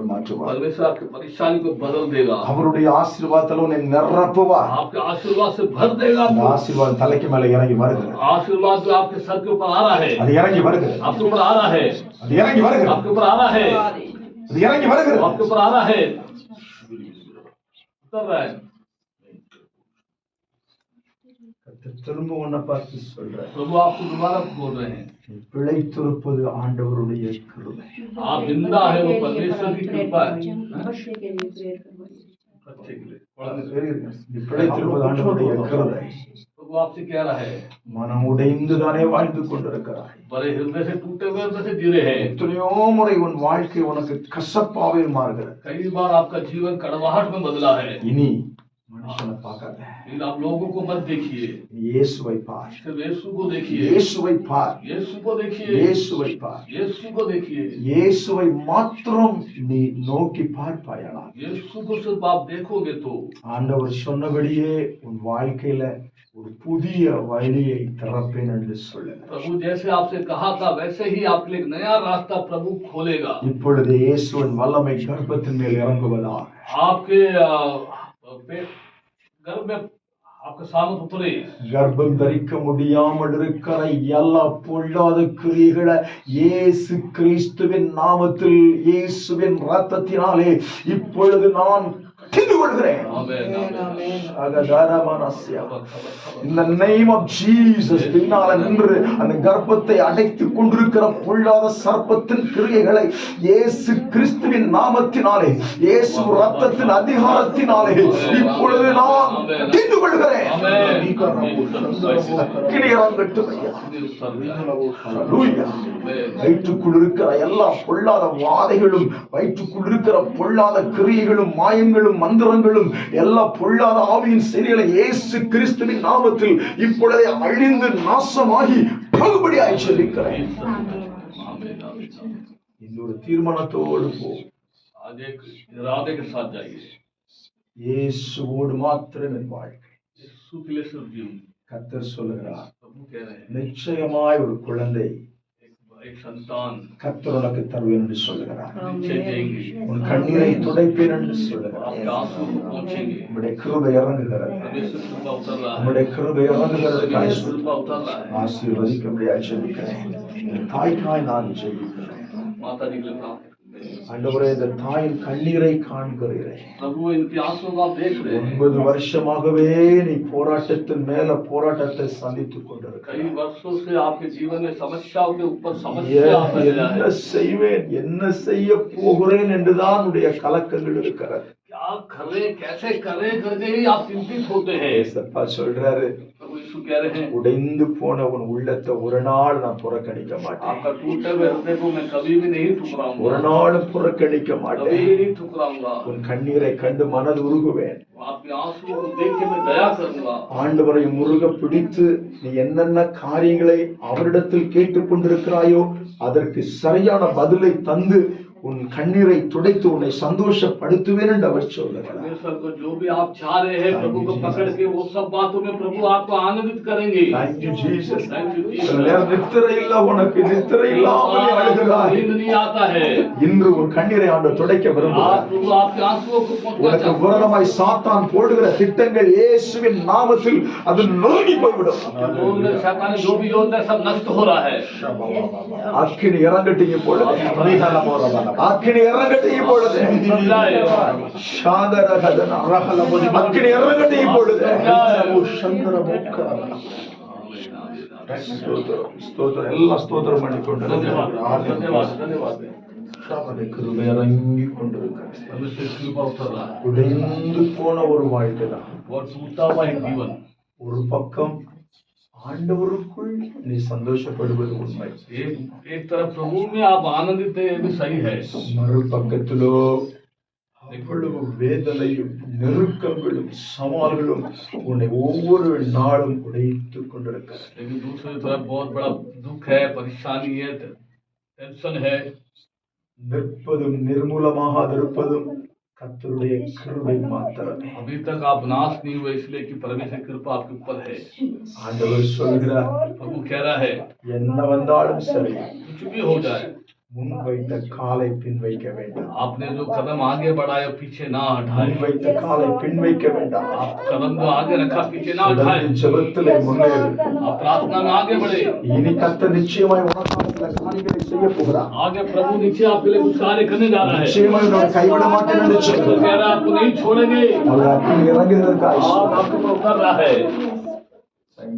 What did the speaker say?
அவர் மாற்றுவார். परमेश्वर आपकी परेशानी को बदल देगा. அவருடைய ஆசீர்வாதத்தால் உன்னை நிரப்புவார். आपके आशीर्वाद से भर देगा. அந்த ஆசீர்வாதம் தலைக்கு மேல இறங்கி வருகிறது. आशीर्वाद जो आपके सर के ऊपर आ रहा है, அது இறங்கி வருகிறது. आपके ऊपर आ रहा है, அது இறங்கி வருகிறது. आपके ऊपर आ रहा है, அது இறங்கி வருகிறது. आपके ऊपर आ रहा है, उतर रहा है. திரும்ப உன்னை பார்த்து சொல்றேன், प्रभु आपको दोबारा बोल रहे हैं, பிழைத்திருப்பது ஆண்டவருடைய கிருபை. आप जिंदा है वो परमेश्वर की कृपा है. बच्चे के लिए பிழைத்திருப்பது ஆண்டவருடைய கிருபை. प्रभु आपसे कह रहा है, மனம் உடைந்துதானே வாழ்ந்து கொண்டிருக்கிறாய். बड़े हृदय से टूटे हुए हृदय से जी रहे हैं. எத்தனையோ முறை உன் வாழ்க்கை உனக்கு கசப்பாவே மாறுகிறது. कई बार आपका जीवन कड़वाहट में बदला है. இனி மனுஷனை பார்க்காத, लेकिन आप लोगों को मत देखिए, இயேசுவை பார். सिर्फ यीशु को देखिए, இயேசுவை பார். यीशु को देखिए, இயேசுவை பார். यीशु को देखिए. இயேசுவை மாத்திரம் நீ நோக்கி பார்ப்பாயானால் यीशु को सिर्फ आप देखोगे तो ஆண்டவர் சொன்னபடியே உன் வாழ்க்கையில ஒரு புதிய வழியை திறப்பேன் என்று சொல்லுங்க. प्रभु जैसे आपसे कहा था वैसे ही आपके लिए एक नया रास्ता प्रभु खोलेगा. இப்பொழுது இயேசுவின் வல்லமை கர்ப்பத்தின் மேல் இறங்குவதாக. आपके गर्भ में आपका सामर्थ उतरे. கர்ப்பம் தரிக்க முடியாமல் இருக்கிற எல்லா பொல்லாத கிரியைகளை இயேசு கிறிஸ்துவின் நாமத்தில் இயேசுவின் இரத்தத்தினாலே இப்பொழுது நான் கட்டிந்து கொள்கிறேன். In the name of Jesus, பின்னால நின்று அந்த கர்ப்பத்தை அடைத்துக் கொண்டிருக்கிற பொல்லாத சர்ப்பத்தின் கிரியைகளை இயேசு கிறிஸ்துவின் நாமத்தினாலே இயேசு இரத்தத்தின் அதிகாரத்தினாலே இப்பொழுது நான் கட்டிந்து கொள்கிறேன். வயிற்றுக்குள் இருக்கிற எல்லா பொல்லாத வாதைகளும், வயிற்றுக்குள் இருக்கிற பொல்லாத கிரியைகளும், மாயங்களும், மந்திரங்களும், எல்லா பொல்லாத ஆவியின் செயல்களை இயேசு கிறிஸ்துவின் நாமத்தில் இப்பொழுதே அழிந்து நாசமாகி பகுபடியாய் சொல்லிக்கிறேன். இன்னொரு தீர்மானத்தோடு போ. इरादे के साथ जाइए. இயேசுவோடு மாத்திரம் என் வாழ்க்கை. यीशु के लिए सिर्फ जीवन. கர்த்தர் சொல்லுகிறார், प्रभु कह रहे हैं, நிச்சயமாய் ஒரு குழந்தை एक संतान கர்த்தர் உனக்கு தருவேன் என்று சொல்லுகிறார். नीचे देंगे. உன் கண்ணீரை துடைப்பேன் என்று சொல்லுகிறார். आपके आंसू को पोंछेंगे. உம்முடைய கிருபை இறங்குகிறது. परमेश्वर कृपा उतर रहा है. உம்முடைய கிருபை இறங்குகிறது. परमेश्वर कृपा उतर रहा है. ஆசீர்வதிக்கும்படியாய் ஜெபிக்கிறேன். என் தாய்க்காய் நான் ஜெபிக்கிறேன். माता जी के लिए प्रार्थना. ஆண்டவரே, இந்த தாயின் கண்ணீரை காண்கிறீரே. प्रभु इनके आंसू को आप देख रहे हैं. 9 வருஷமாகவே நீ போராட்டத்தின் மேல போராட்டத்தை சந்தித்துக் கொண்டிருக்கிறாய். कई वर्षों से आपके जीवन में समस्याओं के ऊपर समस्या आ रही है. என்ன செய்வேன், என்ன செய்ய போகிறேன் என்றுதான் உடைய கலக்கங்கள் இருக்கிறது. क्या करें, कैसे करें करके ही आप चिंतित होते हैं. ஏசப்பா சொல்றாரு, प्रभु यीशु कह रहे हैं, உடைந்து போன உன் உள்ளத்தை ஒரு நாள் நான் புறக்கணிக்க மாட்டேன். आपका टूटे हुए हृदय को मैं कभी भी नहीं ठुकराऊंगा. ஒரு நாளும் புறக்கணிக்க कभी மாட்டேன். भी नहीं ठुकराऊंगा. உன் கண்ணீரை கண்டு மனது உருகுவேன். आपके आंसू को देख के मैं दया करूंगा. ஆண்டவரை முருக பிடித்து நீ என்னென்ன காரியங்களை அவரிடத்தில் கேட்டுக் கொண்டிருக்கிறாயோ அதற்கு சரியான பதிலை தந்து உன் கண்ணீரை துடைத்து உன்னை சந்தோஷப்படுத்துவேன் என்று அவர் சொல்லுகிறார். परमेश्वर को जो भी आप चाह रहे हैं प्रभु को पकड़ के वो सब बातों में प्रभु आपको आनंदित करेंगे. Thank you Jesus. Thank you Jesus. சில நேரம் நித்திரை இல்ல, உனக்கு நித்திரை இல்லாமல் அழுகிறாய். नींद नहीं आता है. இன்று உன் கண்ணீரை ஆண்டவர் துடைக்க விரும்புகிறார். प्रभु आपके आंसुओं को உனக்கு पहुंचा. விரோதமாய் சாத்தான் போடுகிற திட்டங்கள் இயேசுவின் நாமத்தில் அது நொறுங்கி போய்விடும். शैतान जो भी योजना सब नष्ट हो रहा है. அக்கினி இறங்கட்டும் இப்பொழுது. அக்கினி இறங்கட்டும் இப்பொழுது. சாதரகதன ரஹலபதி அக்கினி இறங்கட்டும் இப்பொழுது. ஸ்தோத்திரம், ஸ்தோத்திரம், எல்லாம் ஸ்தோத்திரம் பண்ணிக்கொண்டு கிருபை இறங்கி கொண்டிருக்கிறது. உடைந்து போன ஒரு வாழ்க்கை தான். ஒரு பக்கம் ஆண்டவருக்குள் நீ சந்தோஷப்படுவது உண்மை. एक तरफ प्रभु में आप आनंदित है, ये भी सही है. மறுபக்கத்திலோ அவ்வளவு வேதனையும் நெருக்கங்களும் சவால்களும் உன்னை ஒவ்வொரு நாளும் உடைத்துக் கொண்டிருக்கிறது. लेकिन दूसरी तरफ बहुत बड़ा दुख है, परेशानी है, टेंशन है. நிற்பதும் நிர்மூலமாகாதிருப்பதும் கர்த்தருடைய கிருபை மாத்திரமே. अभी तक आप नाश नहीं हुए इसलिए कि परमेश्वर की कृपा आपके ऊपर है. ஆண்டவர் சொல்கிறார், प्रभु कह रहा है என்ன வந்தாலும் சரி, कुछ भी हो जाए, முன் வைத்த காலை பின் வைக்க வேண்டாம். आपने जो कदम आगे बढ़ाया पीछे ना हटाए। முன் வைத்த காலை பின் வைக்க வேண்டாம். आप कदम जो आगे रखा पीछे ना हटाए। ஜெபத்திலே முன்னேறு. आप प्रार्थना में आगे बढ़े। இனி கர்த்தர் நிச்சயமாய் உனக்காக சில காரியங்களை செய்ய போகிறார். आगे प्रभु नीचे आपके लिए कुछ कार्य करने जा रहा है। நிச்சயமாய் உன்னை கைவிட மாட்டேன் என்று तो कह रहा है आपको नहीं छोड़ेंगे। அவர் அப்படி இறங்குவதற்காக आप आपके ऊपर उतर रहा है।